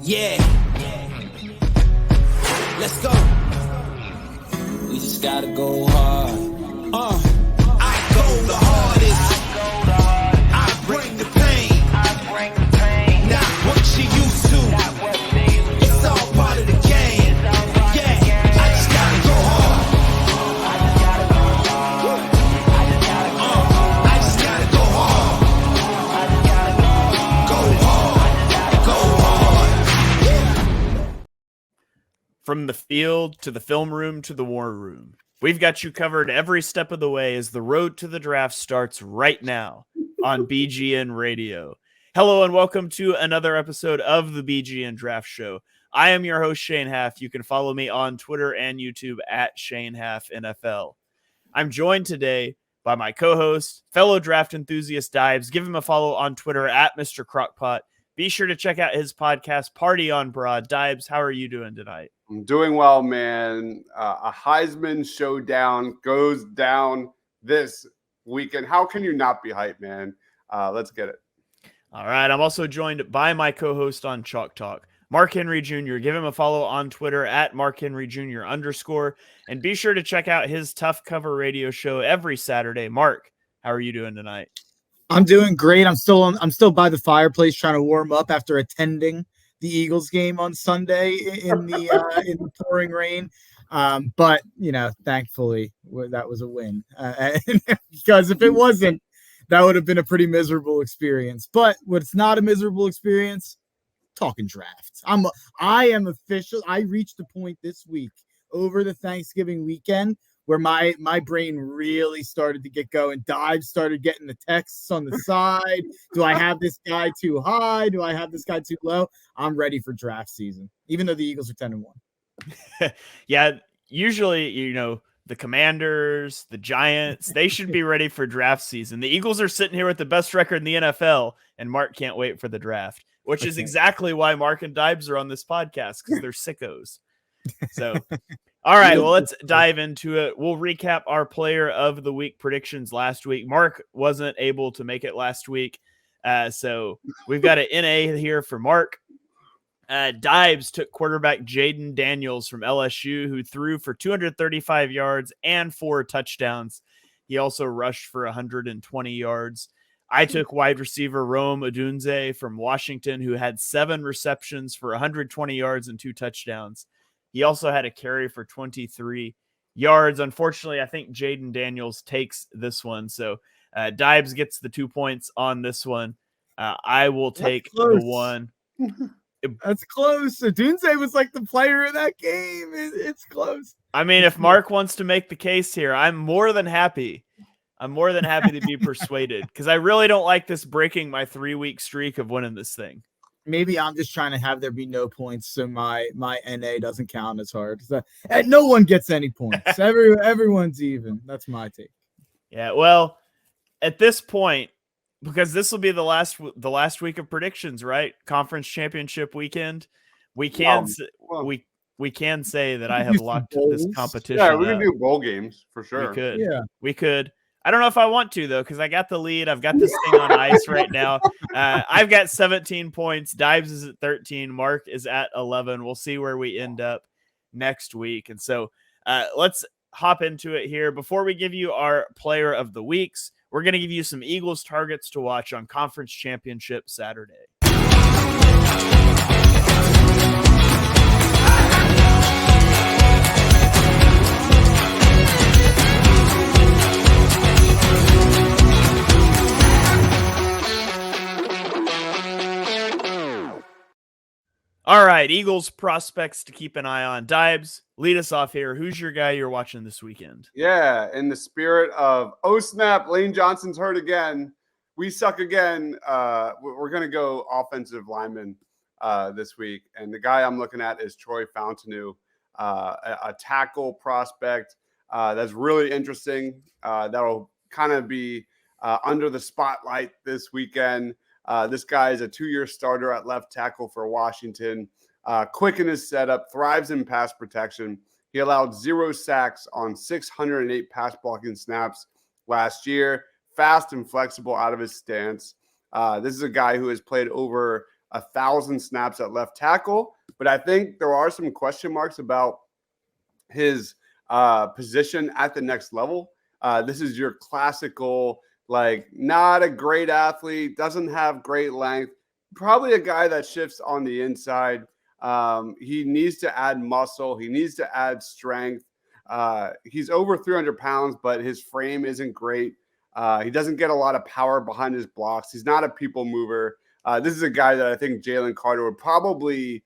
Yeah. Let's go. We just gotta go hard. I go the hardest. I bring the pain. Not what you used to. It's all part of the game. Yeah. I just gotta go hard. I just gotta go hard. From the field to the film room to the war room, we've got you covered every step of the way as the road to the draft starts right now on BGN Radio. Hello and welcome to another episode of the BGN Draft Show. I am your host, Shane Haff. You can follow me on Twitter and YouTube at Shane Haff NFL. I'm joined today by my co-host, fellow draft enthusiast Deibs. Give him a follow on Twitter at Mr. Crockpot. Be sure to check out his podcast, Party on Broad. Deibs, how are you doing tonight? I'm doing well, man. A Heisman showdown goes down this weekend. How can you not be hyped, man? Let's get it. All right. I'm also joined by my co-host on Chalk Talk, Mark Henry Jr. Give him a follow on Twitter at Mark Henry Jr. _ and be sure to check out his Tough Cover radio show every Saturday. Mark, how are you doing tonight? I'm doing great. I'm still by the fireplace trying to warm up after attending the Eagles game on Sunday in the pouring rain. But thankfully that was a win. Because if it wasn't, that would have been a pretty miserable experience. But what's not a miserable experience, talking drafts. I am official. I reached the point this week over the Thanksgiving weekend where my brain really started to get going. Deibs started getting the texts on the side. Do I have this guy too high? Do I have this guy too low? I'm ready for draft season, even though the Eagles are 10-1. Yeah, usually, the Commanders, the Giants, they should be ready for draft season. The Eagles are sitting here with the best record in the NFL, and Mark can't wait for the draft, which is exactly why Mark and Deibs are on this podcast, because they're sickos. So... All right, well, let's dive into it. We'll recap our player of the week predictions last week. Mark wasn't able to make it last week, so we've got an NA here for Mark. Deibs took quarterback Jaden Daniels from LSU, who threw for 235 yards and 4 touchdowns. He also rushed for 120 yards. I took wide receiver Rome Odunze from Washington, who had 7 receptions for 120 yards and 2 touchdowns. He also had a carry for 23 yards. Unfortunately, I think Jaden Daniels takes this one. So Deibs gets the 2 points on this one. I will take the one. That's close. Odunze was like the player of that game. It's close. I mean, if Mark wants to make the case here, I'm more than happy. To be persuaded, because I really don't like this breaking my 3-week streak of winning this thing. Maybe I'm just trying to have there be no points, so my NA doesn't count as hard. And no one gets any points. Everyone's even. That's my take. Yeah, well, at this point, because this will be the last week of predictions, right? Conference championship weekend. We can we can say that I have locked this competition. Yeah, we can do bowl games for sure. We could. I don't know if I want to, though, because I got the lead. I've got this thing on ice right now. I've got 17 points. Deibs is at 13. Mark is at 11. We'll see where we end up next week. And so let's hop into it here. Before we give you our player of the weeks, we're going to give you some Eagles targets to watch on Conference Championship Saturday. All right, Eagles prospects to keep an eye on. Deibs, lead us off here. Who's your guy you're watching this weekend? Yeah, in the spirit of, oh snap, Lane Johnson's hurt again. We suck again. We're going to go offensive lineman this week. And the guy I'm looking at is Troy Fountainu, a tackle prospect that's really interesting. That'll kind of be under the spotlight this weekend. This guy is a 2-year starter at left tackle for Washington. Quick in his setup, thrives in pass protection. He allowed 0 sacks on 608 pass blocking snaps last year. Fast and flexible out of his stance. This is a guy who has played over 1,000 snaps at left tackle, but I think there are some question marks about his position at the next level. This is your classical, like, not a great athlete, doesn't have great length, probably a guy that shifts on the inside. He needs to add muscle. He needs to add strength. He's over 300 pounds, but his frame isn't great. He doesn't get a lot of power behind his blocks. He's not a people mover. This is a guy that I think Jalen Carter would probably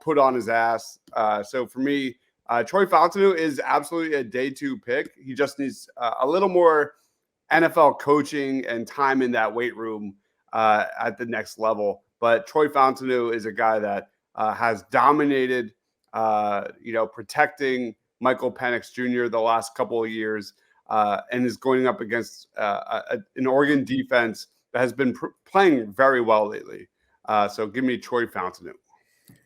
put on his ass. So for me, Troy Fountainu is absolutely a day 2 pick. He just needs a little more NFL coaching and time in that weight room at the next level. But Troy Fountainu is a guy that has dominated, protecting Michael Penix Jr. the last couple of years, and is going up against an Oregon defense that has been playing very well lately. So give me Troy Fountainu.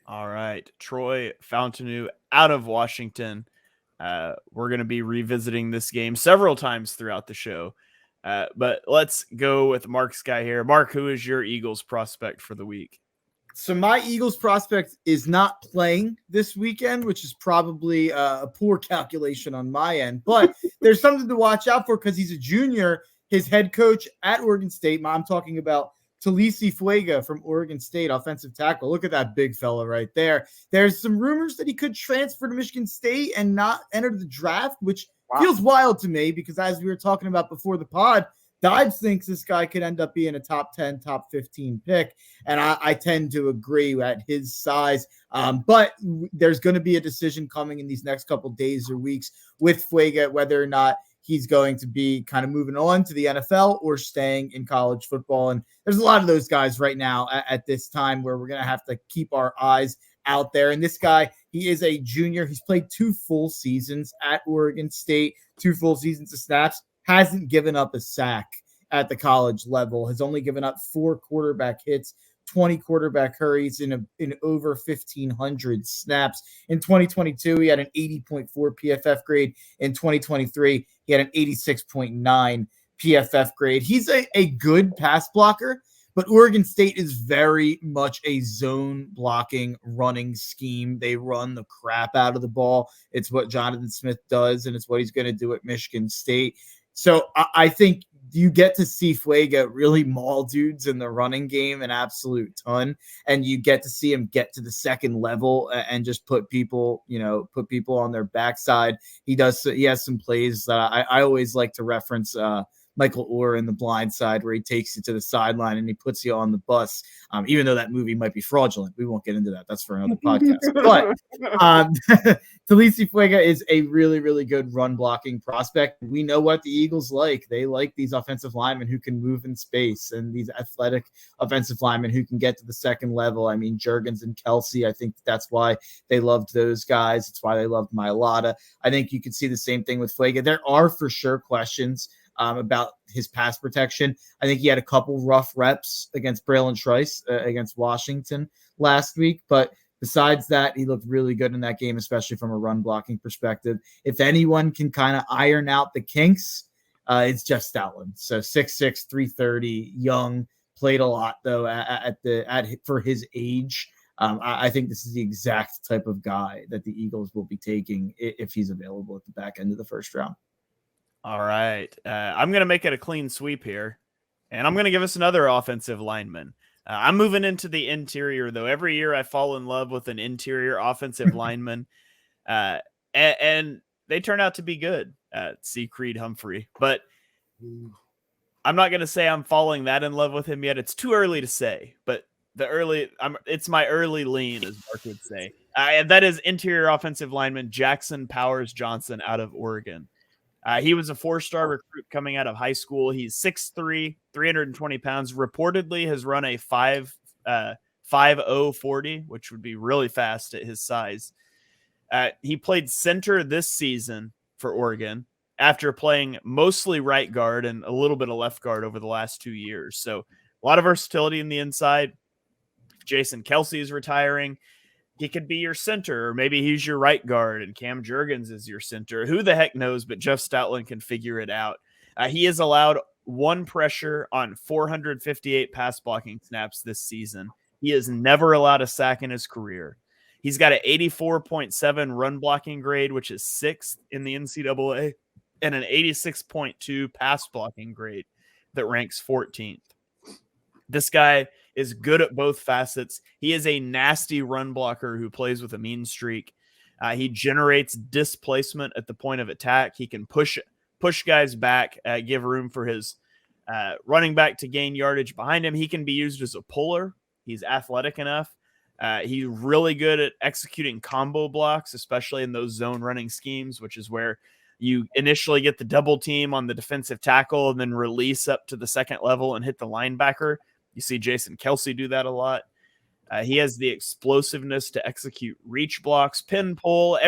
All right, Troy Fountainu out of Washington. We're going to be revisiting this game several times throughout the show. But let's go with Mark's guy here. Mark, who is your Eagles prospect for the week? So my Eagles prospect is not playing this weekend, which is probably a poor calculation on my end. But there's something to watch out for because he's a junior. His head coach at Oregon State, I'm talking about Talisi Fuega from Oregon State, offensive tackle. Look at that big fella right there. There's some rumors that he could transfer to Michigan State and not enter the draft, which feels wild to me because as we were talking about before the pod, Deibs thinks this guy could end up being a top 10, top 15 pick. And I tend to agree at his size. But there's going to be a decision coming in these next couple days or weeks with Fuega, whether or not he's going to be kind of moving on to the NFL or staying in college football. And there's a lot of those guys right now at this time where we're going to have to keep our eyes out there. And this guy, he is a junior. He's played 2 full seasons at Oregon State, 2 full seasons of snaps, hasn't given up a sack at the college level, has only given up 4 quarterback hits, 20 quarterback hurries in over 1,500 snaps. In 2022, he had an 80.4 PFF grade. In 2023, he had an 86.9 PFF grade. He's a good pass blocker, but Oregon State is very much a zone blocking running scheme. They run the crap out of the ball. It's what Jonathan Smith does, and it's what he's going to do at Michigan State. So I think you get to see Fuega really maul dudes in the running game an absolute ton, and you get to see him get to the second level and just put people on their backside. He has some plays that I always like to reference. Michael Orr in The Blind Side, where he takes you to the sideline and he puts you on the bus, even though that movie might be fraudulent. We won't get into that. That's for another podcast. But Talisi Fuega is a really, really good run blocking prospect. We know what the Eagles like. They like these offensive linemen who can move in space and these athletic offensive linemen who can get to the second level. I mean, Juergens and Kelsey, I think that's why they loved those guys. It's why they loved Mailata. I think you could see the same thing with Fuega. There are for sure questions about his pass protection. I think he had a couple rough reps against Braylon Trice against Washington last week, but besides that, he looked really good in that game, especially from a run blocking perspective. If anyone can kind of iron out the kinks, it's Jeff Stoutland. So 6'6", 330, young, played a lot though for his age. I think this is the exact type of guy that the Eagles will be taking if he's available at the back end of the first round. All right. I'm going to make it a clean sweep here, and I'm going to give us another offensive lineman. I'm moving into the interior, though. Every year I fall in love with an interior offensive lineman, and they turn out to be good. See Creed Humphrey. But I'm not going to say I'm falling that in love with him yet. It's too early to say, but it's my early lean, as Mark would say. And that is interior offensive lineman Jackson Powers Johnson out of Oregon. He was a 4-star recruit coming out of high school. He's 6'3", 320 pounds. Reportedly has run a 5.0 40, which would be really fast at his size. He played center this season for Oregon after playing mostly right guard and a little bit of left guard over the last 2 years. So a lot of versatility in the inside. Jason Kelsey is retiring. He could be your center, or maybe he's your right guard and Cam Juergens is your center. Who the heck knows, but Jeff Stoutland can figure it out. He has allowed 1 pressure on 458 pass blocking snaps this season. He has never allowed a sack in his career. He's got an 84.7 run blocking grade, which is 6th in the NCAA, and an 86.2 pass blocking grade that ranks 14th. This guy is good at both facets. He is a nasty run blocker who plays with a mean streak. He generates displacement at the point of attack. He can push guys back, give room for his running back to gain yardage behind him. He can be used as a puller. He's athletic enough. He's really good at executing combo blocks, especially in those zone running schemes, which is where you initially get the double team on the defensive tackle and then release up to the second level and hit the linebacker. You see Jason Kelsey do that a lot. He has the explosiveness to execute reach blocks, pin pull.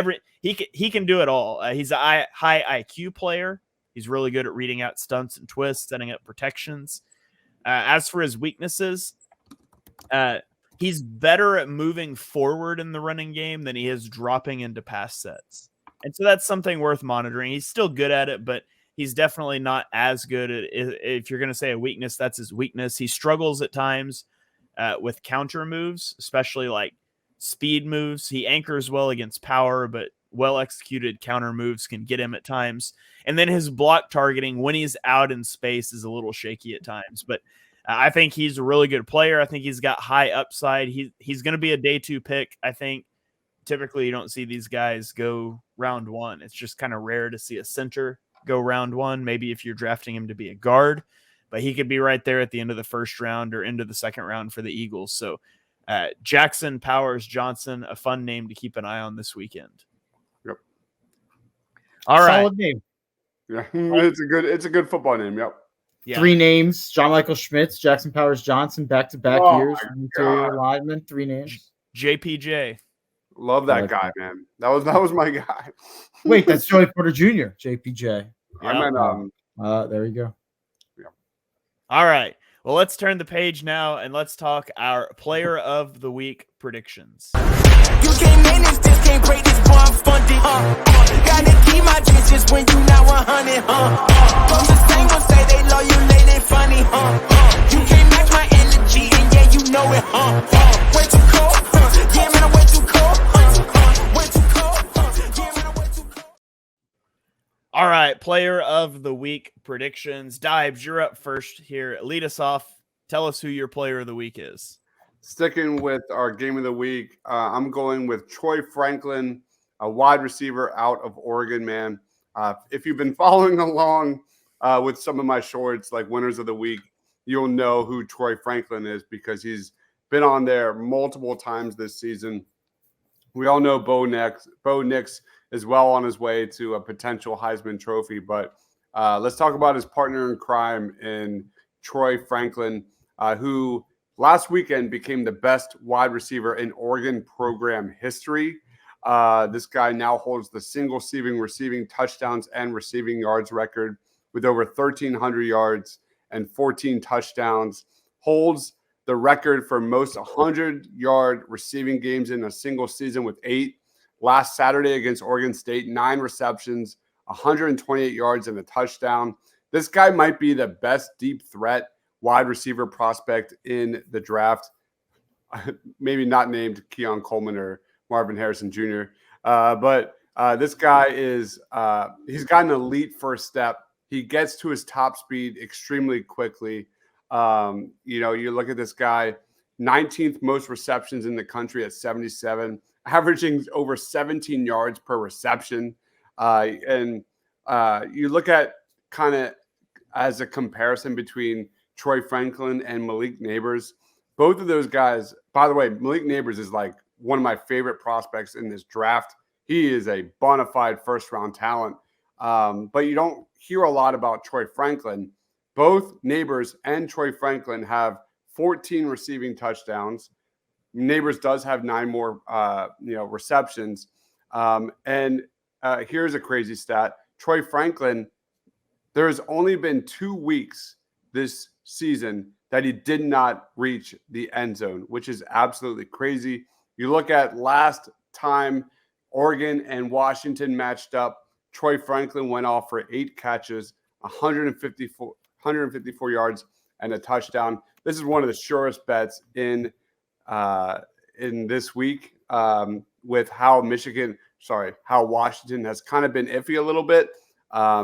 He can do it all. He's a high IQ player. He's really good at reading out stunts and twists, setting up protections. As for his weaknesses, he's better at moving forward in the running game than he is dropping into pass sets. And so that's something worth monitoring. He's still good at it, but he's definitely not as good at it. If you're going to say a weakness, that's his weakness. He struggles at times with counter moves, especially like speed moves. He anchors well against power, but well-executed counter moves can get him at times. And then his block targeting when he's out in space is a little shaky at times. But I think he's a really good player. I think he's got high upside. He's going to be a day 2 pick. I think typically you don't see these guys go round 1. It's just kind of rare to see a center go round 1. Maybe if you're drafting him to be a guard, but he could be right there at the end of the first round or into the second round for the Eagles. So Jackson Powers Johnson, a fun name to keep an eye on this weekend. Yep. All right. Solid name. Yeah, it's a good football name. Yep. Yeah. 3 names: John Michael Schmitz, Jackson Powers Johnson, back-to-back years, interior lineman. 3 names. JPJ. Love that guy, man. That was my guy. Wait, that's Joey Porter Jr. JPJ. I meant There you go. All right. Well, let's turn the page now and let's talk our player of the week predictions. You can't manage this, can't break this, boy, I'm funded, gotta keep my distance when you not 100, From the same gon' say they love you, they funny, You can't match my energy, and yeah, you know it, Way too cold, yeah, man, I'm way too cold, Way too cold, yeah, man, I'm way too cold. All right, player of the week predictions. Dibes, you're up first here. Lead us off. Tell us who your player of the week is. Sticking with our game of the week, I'm going with Troy Franklin, a wide receiver out of Oregon, man. If you've been following along with some of my shorts, like winners of the week, you'll know who Troy Franklin is because he's been on there multiple times this season. We all know Bo Nix is well on his way to a potential Heisman Trophy, but let's talk about his partner in crime in Troy Franklin, who last weekend became the best wide receiver in Oregon program history. This guy now holds the single-season receiving touchdowns and receiving yards record with over 1,300 yards and 14 touchdowns. Holds the record for most 100-yard receiving games in a single season with 8. Last Saturday against Oregon State, 9 receptions, 128 yards and a touchdown. This guy might be the best deep threat wide receiver prospect in the draft. Maybe not named Keon Coleman or Marvin Harrison Jr. But this guy is he's got an elite first step. He gets to his top speed extremely quickly. You look at this guy, 19th most receptions in the country at 77, averaging over 17 yards per reception. And you look at kind of as a comparison between Troy Franklin and Malik Neighbors. Both of those guys, by the way, Malik Neighbors is like one of my favorite prospects in this draft. He is a bona fide first-round talent. But you don't hear a lot about Troy Franklin. Both Neighbors and Troy Franklin have 14 receiving touchdowns. Neighbors does have 9 more, receptions. And here's a crazy stat. Troy Franklin, there has only been 2 weeks this season that he did not reach the end zone, which is absolutely crazy. You look at last time Oregon and Washington matched up, Troy Franklin went off for 8 catches, 154 yards, and a touchdown. This is one of the surest bets in in this week with how Washington has kind of been iffy a little bit.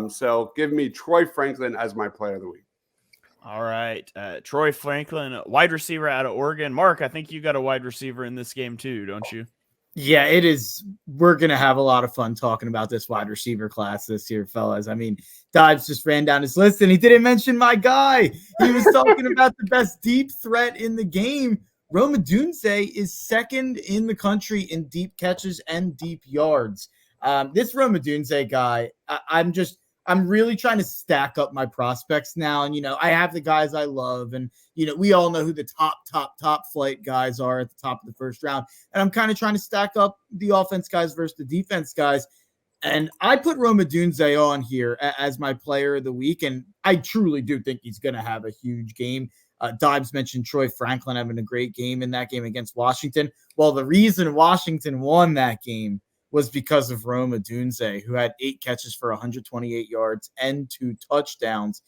So give me Troy Franklin as my player of the week. All right. Troy Franklin, wide receiver out of Oregon. Mark, I think you got a wide receiver in this game too, don't you? Yeah, it is. We're going to have a lot of fun talking about this wide receiver class this year, fellas. I mean, Dodge just ran down his list and he didn't mention my guy. He was talking about the best deep threat in the game. Rome Odunze is second in the country in deep catches and deep yards. This Rome Odunze guy, I'm really trying to stack up my prospects now. And, I have the guys I love. And, we all know who the top flight guys are at the top of the first round. And I'm kind of trying to stack up the offense guys versus the defense guys. And I put Rome Odunze on here as my player of the week. And I truly do think he's going to have a huge game. Dibes mentioned Troy Franklin having a great game in that game against Washington. Well, the reason Washington won that game was because of Rome Odunze, who had 8 catches for 128 yards and 2 touchdowns.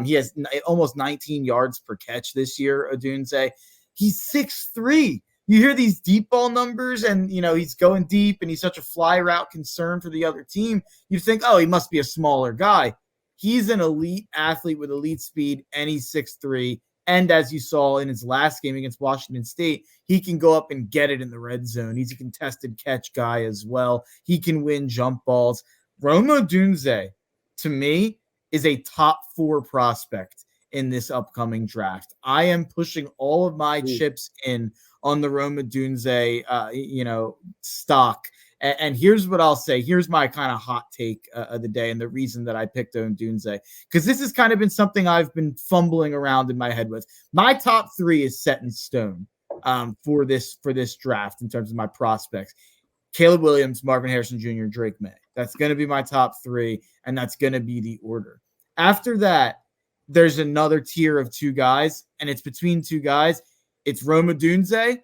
He has almost 19 yards per catch this year, Odunze. He's 6'3". You hear these deep ball numbers and, he's going deep and he's such a fly route concern for the other team. You think, oh, he must be a smaller guy. He's an elite athlete with elite speed and he's 6'3". And as you saw in his last game against Washington State, he can go up and get it in the red zone. He's a contested catch guy as well. He can win jump balls. Rome Odunze, to me, is a top 4 prospect in this upcoming draft. I am pushing all of my chips in on the Rome Odunze, stock. And here's what I'll say. Here's my kind of hot take of the day and the reason that I picked Odunze, because this has kind of been something I've been fumbling around in my head with. My top 3 is set in stone for this draft in terms of my prospects. Caleb Williams, Marvin Harrison Jr., Drake May. That's going to be my top 3, and that's going to be the order. After that, there's another tier of 2 guys, and it's between 2 guys. It's Rome Odunze,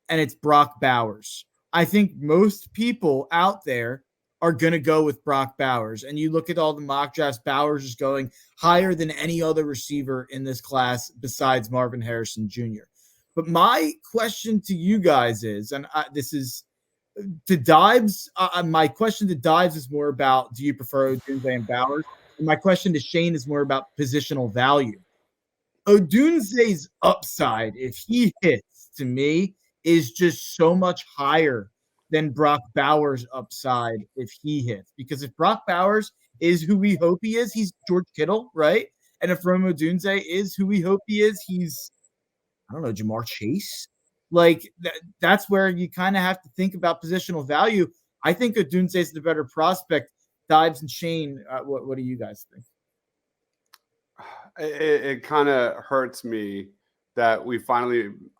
and it's Brock Bowers. I think most people out there are going to go with Brock Bowers. And you look at all the mock drafts, Bowers is going higher than any other receiver in this class besides Marvin Harrison Jr. But my question to you guys is, and this is to Dibes, my question to Dibes is more about, do you prefer Odunze and Bowers? And my question to Shane is more about positional value. Odunze's upside, if he hits, to me, is just so much higher than Brock Bowers' upside if he hits. Because if Brock Bowers is who we hope he is, he's George Kittle, right? And if Rome Odunze is who we hope he is, he's, Jamar Chase. Like, that's where you kind of have to think about positional value. I think Odunze is the better prospect. Dibes and Shane, what do you guys think? It kind of hurts me that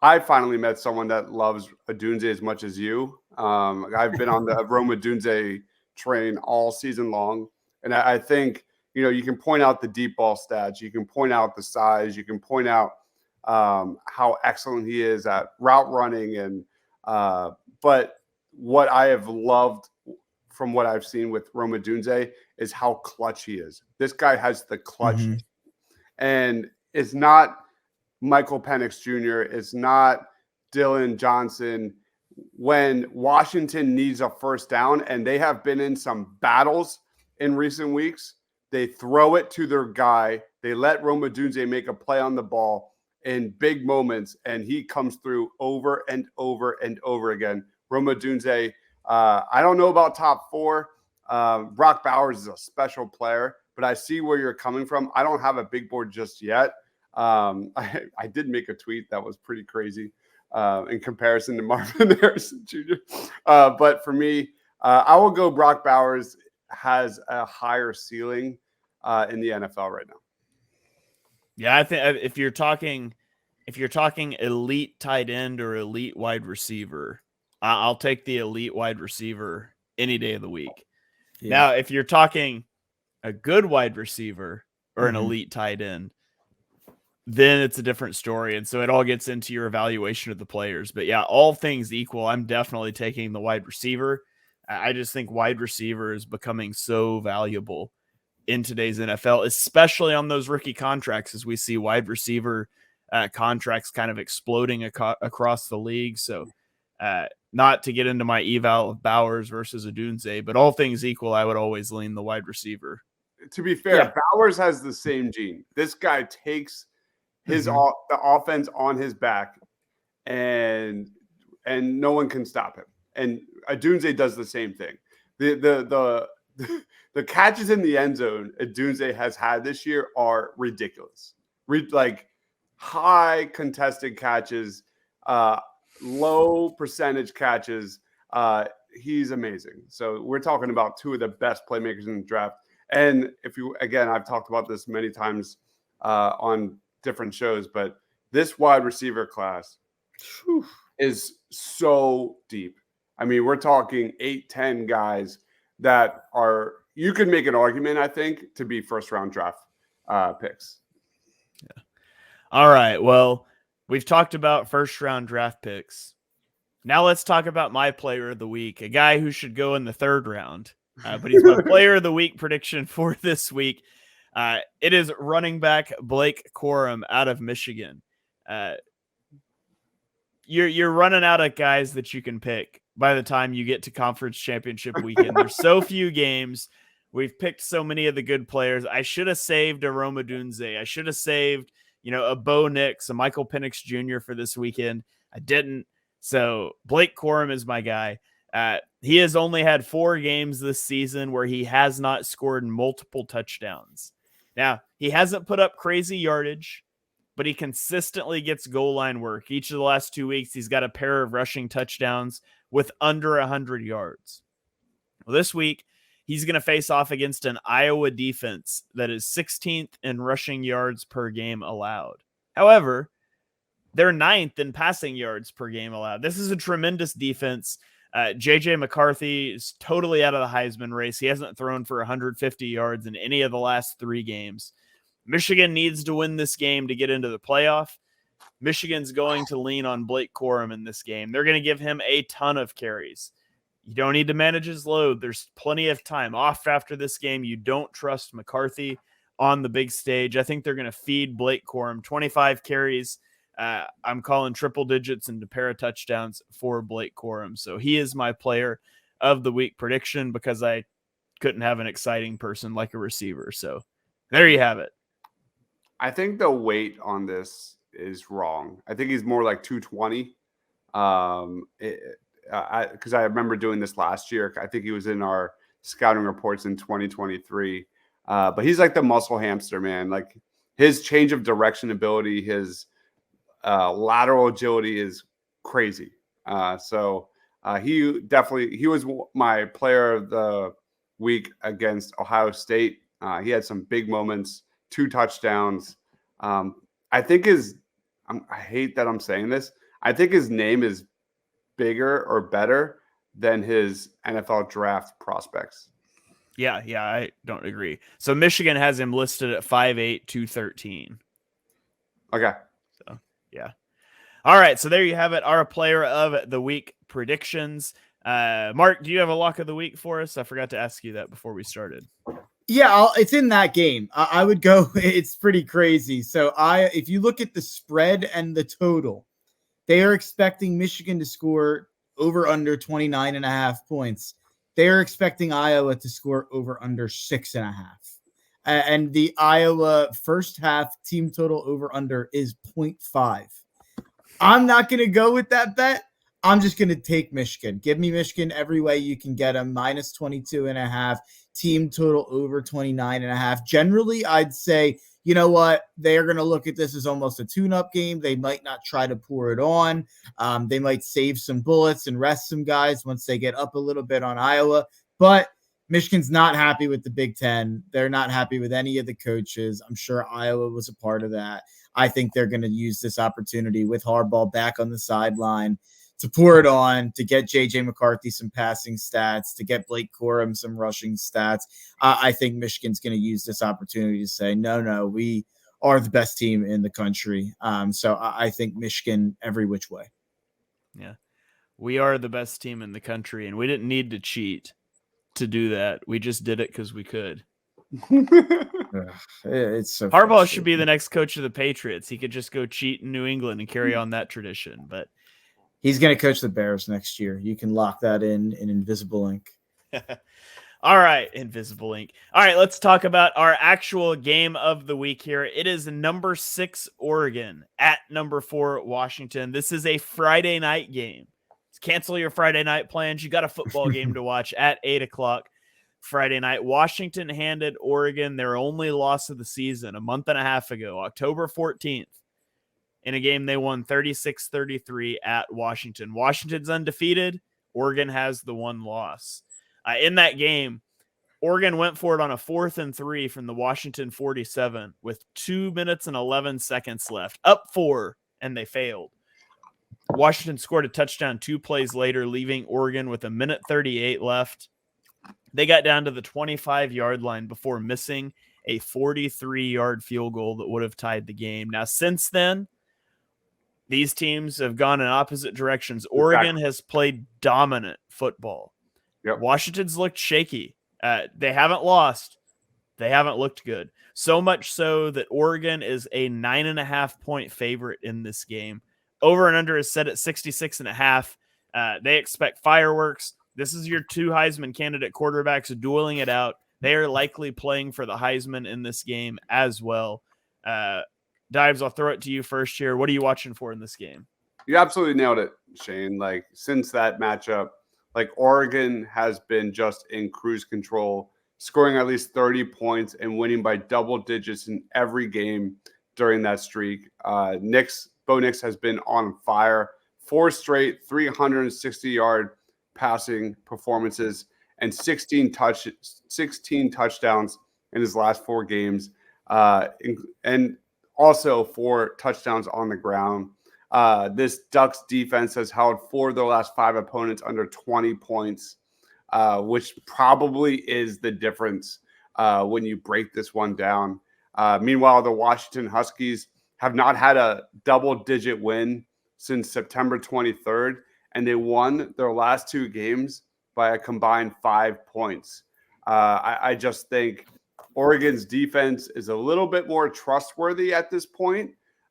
I finally met someone that loves Odunze as much as you. I've been on the Rome Odunze train all season long. And I think, you can point out the deep ball stats. You can point out the size. You can point out how excellent he is at route running. And but what I have loved from what I've seen with Rome Odunze is how clutch he is. This guy has the clutch. Mm-hmm. And it's not Michael Penix Jr. It's not Dylan Johnson. When Washington needs a first down, and they have been in some battles in recent weeks, they throw it to their guy. They let Rome Odunze make a play on the ball in big moments, and he comes through over and over and over again. Rome Odunze, I don't know about top 4. Brock Bowers is a special player, but I see where you're coming from. I don't have a big board just yet. I did make a tweet that was pretty crazy in comparison to Marvin Harrison Jr. But for me, I will go Brock Bowers has a higher ceiling in the NFL right now. Yeah, I think if you're talking elite tight end or elite wide receiver, I'll take the elite wide receiver any day of the week. Yeah. Now, if you're talking a good wide receiver or an elite tight end, then it's a different story. And so it all gets into your evaluation of the players. But yeah, all things equal, I'm definitely taking the wide receiver. I just think wide receiver is becoming so valuable in today's NFL, especially on those rookie contracts, as we see wide receiver contracts kind of exploding across the league. So not to get into my eval of Bowers versus Odunze, but all things equal, I would always lean the wide receiver. To be fair, Bowers has the same gene. This guy takes his the offense on his back, and no one can stop him. And Odunze does the same thing. The catches in the end zone Odunze has had this year are ridiculous. Like high contested catches, low percentage catches. He's amazing. So we're talking about two of the best playmakers in the draft. And I've talked about this many times on different shows, but this wide receiver class is so deep. I mean, we're talking 8-10 guys that you could make an argument, I think, to be first-round draft picks. Yeah. All right. Well, we've talked about first-round draft picks. Now let's talk about my player of the week, a guy who should go in the third round. But he's my player of the week prediction for this week. It is running back Blake Corum out of Michigan. You're running out of guys that you can pick by the time you get to conference championship weekend. There's so few games. We've picked so many of the good players. I should have saved a Rome Odunze. I should have saved, a Bo Nix, a Michael Penix Jr. for this weekend. I didn't. So Blake Corum is my guy. He has only had 4 games this season where he has not scored multiple touchdowns. Now, he hasn't put up crazy yardage, but he consistently gets goal line work. Each of the last 2 weeks, he's got a pair of rushing touchdowns with under 100 yards. Well, this week, he's going to face off against an Iowa defense that is 16th in rushing yards per game allowed. However, they're 9th in passing yards per game allowed. This is a tremendous defense. J.J. McCarthy is totally out of the Heisman race. He hasn't thrown for 150 yards in any of the last 3 games. Michigan needs to win this game to get into the playoff. Michigan's going to lean on Blake Corum in this game. They're going to give him a ton of carries. You don't need to manage his load. There's plenty of time off after this game. You don't trust McCarthy on the big stage. I think they're going to feed Blake Corum 25 carries. I'm calling triple digits and a pair of touchdowns for Blake Corum. So he is my player of the week prediction because I couldn't have an exciting person like a receiver. So there you have it. I think the weight on this is wrong. I think he's more like 220. Because I remember doing this last year. I think he was in our scouting reports in 2023. But he's like the muscle hamster, man. Like his change of direction ability, his lateral agility is crazy. So he was my player of the week against Ohio State. He had some big moments, 2 touchdowns. I think I hate that I'm saying this. I think his name is bigger or better than his NFL draft prospects. Yeah, I don't agree. So Michigan has him listed at 5'8", 213. Okay. So, yeah. All right, so there you have it, our player of the week predictions. Mark, do you have a lock of the week for us? I forgot to ask you that before we started. Yeah, it's in that game. I would go, it's pretty crazy. So if you look at the spread and the total, they are expecting Michigan to score over under 29.5 points. They're expecting Iowa to score over under 6.5. And the Iowa first half team total over under is 0.5. I'm not going to go with that bet. I'm just going to take Michigan. Give me Michigan every way you can get them. Minus 22.5. Team total over 29.5. Generally, I'd say, you know what? They're going to look at this as almost a tune-up game. They might not try to pour it on. They might save some bullets and rest some guys once they get up a little bit on Iowa. But Michigan's not happy with the Big Ten. They're not happy with any of the coaches. I'm sure Iowa was a part of that. I think they're going to use this opportunity with Harbaugh back on the sideline to pour it on, to get J.J. McCarthy some passing stats, to get Blake Corum some rushing stats. I think Michigan's going to use this opportunity to say, no, we are the best team in the country. So I think Michigan every which way. Yeah, we are the best team in the country, and we didn't need to cheat to do that. We just did it because we could. It's so Harbaugh should be frustrating. the next coach of the Patriots. He could just go cheat in New England and carry on that tradition. But He's going to coach the Bears next year. You can lock that in invisible ink. all right, invisible ink. All right, let's talk about our actual game of the week here. It is number 6 Oregon at number 4 Washington. This is a Friday night game. Cancel your Friday night plans. You got a football game to watch at 8:00 Friday night. Washington handed Oregon their only loss of the season a month and a half ago, October 14th, in a game they won 36-33 at Washington. Washington's undefeated. Oregon has the one loss. In that game, Oregon went for it on a 4th and 3 from the Washington 47 with 2 minutes and 11 seconds left, up 4, and they failed. Washington scored a touchdown 2 plays later, leaving Oregon with 1:38 left. They got down to the 25-yard line before missing a 43-yard field goal that would have tied the game. Now, since then, these teams have gone in opposite directions. Oregon has played dominant football. Yep. Washington's looked shaky. They haven't lost. They haven't looked good. So much so that Oregon is a 9.5-point favorite in this game. Over and under is set at 66.5. They expect fireworks. This is your 2 Heisman candidate quarterbacks dueling it out. They are likely playing for the Heisman in this game as well. Dives, I'll throw it to you first here. What are you watching for in this game? You absolutely nailed it, Shane. Like, since that matchup, like, Oregon has been just in cruise control, scoring at least 30 points and winning by double digits in every game during that streak. Bo Nix has been on fire. 4 straight 360-yard passing performances and 16 touchdowns in his last 4 games, and also 4 touchdowns on the ground. This Ducks defense has held 4 of their last 5 opponents under 20 points, which probably is the difference when you break this one down. Meanwhile, the Washington Huskies have not had a double-digit win since September 23rd, and they won their last 2 games by a combined 5 points. I just think Oregon's defense is a little bit more trustworthy at this point.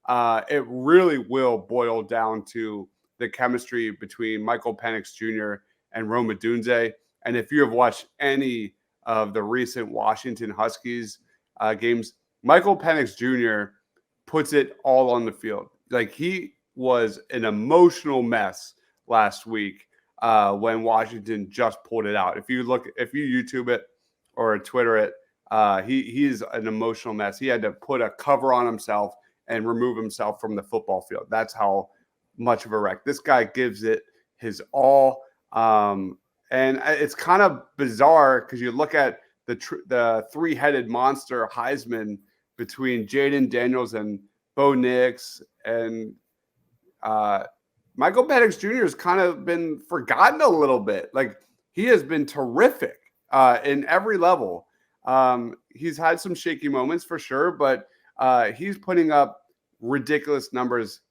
It really will boil down to the chemistry between Michael Penix Jr. and Rome Odunze. And if you have watched any of the recent Washington Huskies games, Michael Penix Jr. puts it all on the field. Like, he was an emotional mess last week when Washington just pulled it out. If you YouTube it or Twitter it, he's an emotional mess. He had to put a cover on himself and remove himself from the football field. That's how much of a wreck. This guy gives it his all. And it's kind of bizarre because you look at the 3-headed monster Heisman between Jaden Daniels and Bo Nix, and Michael Penix Jr. has kind of been forgotten a little bit. Like, he has been terrific in every level. He's had some shaky moments for sure, but he's putting up ridiculous numbers,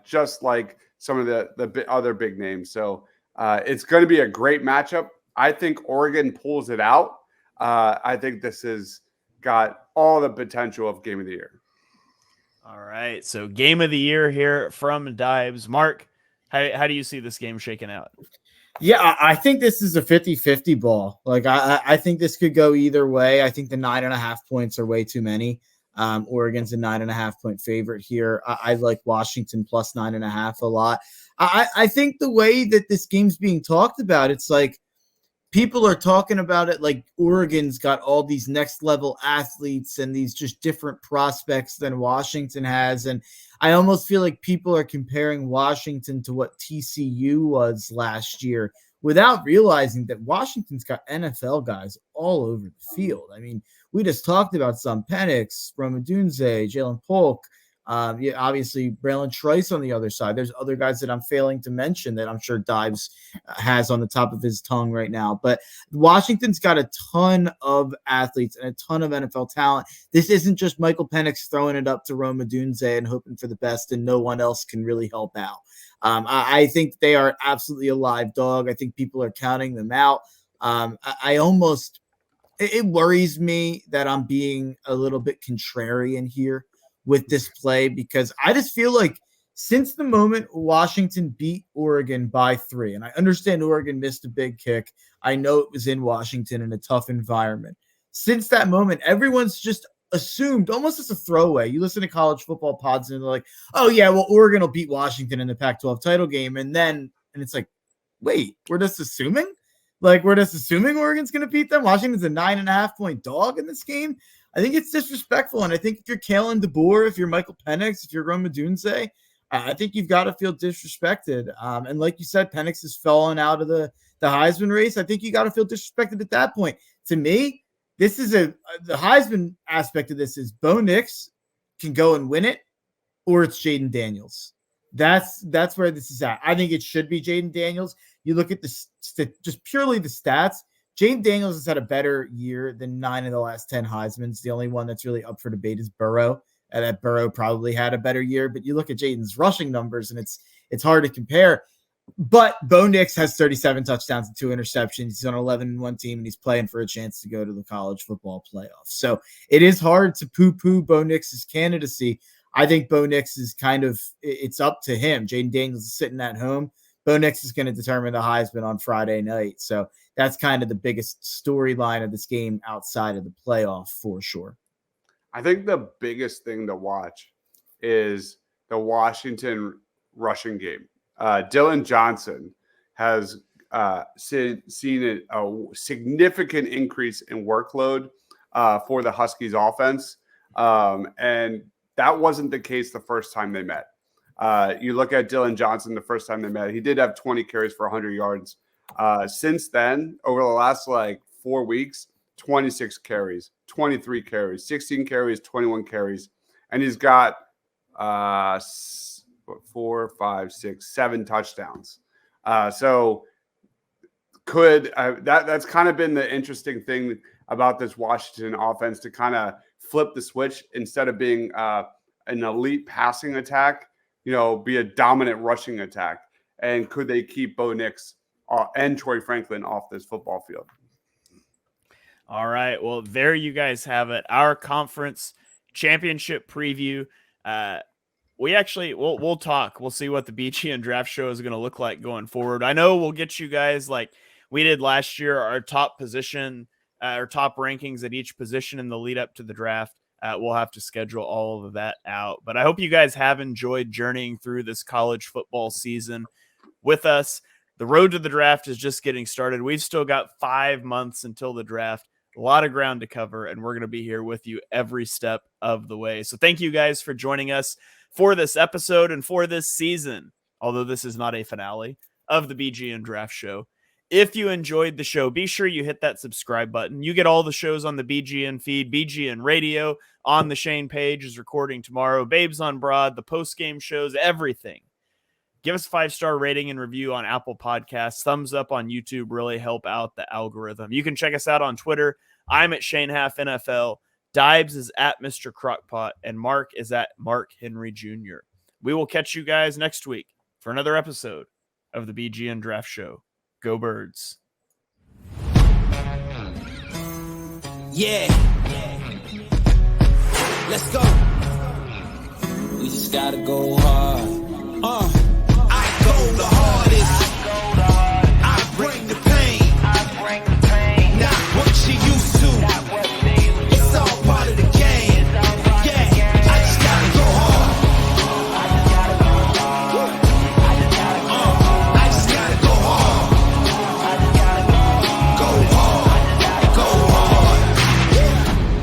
just like some of the other big names. So it's going to be a great matchup. I think Oregon pulls it out. I think this has got all the potential of game of the year. All right, so game of the year here from Dives. Mark, how do you see this game shaking out? Yeah, I think this is a 50-50 ball. Like, I think this could go either way. I think the 9.5 points are way too many. Oregon's a 9.5-point favorite here. I like Washington plus 9.5 a lot. I think the way that this game's being talked about, it's like people are talking about it like Oregon's got all these next level athletes and these just different prospects than Washington has. And I almost feel like people are comparing Washington to what TCU was last year without realizing that Washington's got NFL guys all over the field. I mean, we just talked about some Penix, Rome Odunze, Jalen Polk. Obviously, Braylon Trice on the other side. There's other guys that I'm failing to mention that I'm sure Dives has on the top of his tongue right now. But Washington's got a ton of athletes and a ton of NFL talent. This isn't just Michael Penix throwing it up to Rome Odunze and hoping for the best, and no one else can really help out. I think they are absolutely a live dog. I think people are counting them out. I almost it worries me that I'm being a little bit contrarian here with this play, because I just feel like since the moment Washington beat Oregon by 3, and I understand Oregon missed a big kick. I know it was in Washington in a tough environment. Since that moment, everyone's just assumed, almost as a throwaway. You listen to college football pods and they're like, oh yeah, well, Oregon will beat Washington in the Pac-12 title game. And it's like, wait, we're just assuming? Like, we're just assuming Oregon's going to beat them? Washington's a 9.5-point dog in this game? I think it's disrespectful. And I think if you're Kalen DeBoer, if you're Michael Penix, if you're Rome Odunze, I think you've got to feel disrespected. And like you said, Penix has fallen out of the Heisman race. I think you got to feel disrespected at that point. To me, this is the Heisman aspect of this is Bo Nix can go and win it, or it's Jaden Daniels. That's where this is at. I think it should be Jaden Daniels. You look at just purely the stats. Jaden Daniels has had a better year than 9 of the last 10 Heismans. The only one that's really up for debate is Burrow. And that Burrow probably had a better year. But you look at Jaden's rushing numbers, and it's hard to compare. But Bo Nix has 37 touchdowns and 2 interceptions. He's on an 11-1 team, and he's playing for a chance to go to the college football playoffs. So it is hard to poo-poo Bo Nix's candidacy. I think Bo Nix is it's up to him. Jaden Daniels is sitting at home. Bo Nix is going to determine the Heisman on Friday night. So that's kind of the biggest storyline of this game outside of the playoff for sure. I think the biggest thing to watch is the Washington rushing game. Dylan Johnson has seen a significant increase in workload for the Huskies offense. And that wasn't the case the first time they met. You look at Dylan Johnson the first time they met, he did have 20 carries for 100 yards. Since then, over the last 4 weeks, 26 carries, 23 carries, 16 carries, 21 carries. And he's got 4, 5, 6, 7 touchdowns. So that's kind of been the interesting thing about this Washington offense, to kind of flip the switch instead of being an elite passing attack, be a dominant rushing attack. And could they keep Bo Nix and Troy Franklin off this football field? All right. Well, there you guys have it. Our conference championship preview. We'll talk. We'll see what the BGN Draft show is going to look like going forward. I know we'll get you guys, like we did last year, our top position, our top rankings at each position in the lead up to the draft. We'll have to schedule all of that out. But I hope you guys have enjoyed journeying through this college football season with us. The road to the draft is just getting started. We've still got 5 months until the draft. A lot of ground to cover, and we're going to be here with you every step of the way. So thank you guys for joining us for this episode and for this season, although this is not a finale of the BGN Draft Show. If you enjoyed the show, be sure you hit that subscribe button. You get all the shows on the BGN feed. BGN Radio on the Shane page is recording tomorrow. Babes on Broad, the post-game shows, everything. Give us a 5-star rating and review on Apple Podcasts. Thumbs up on YouTube really help out the algorithm. You can check us out on Twitter. I'm at Shane Haff NFL. Deibs is at Mr. Crockpot, and Mark is at Mark Henry Jr. We will catch you guys next week for another episode of the BGN Draft Show. Go Birds. Yeah. Let's go. We just gotta go hard.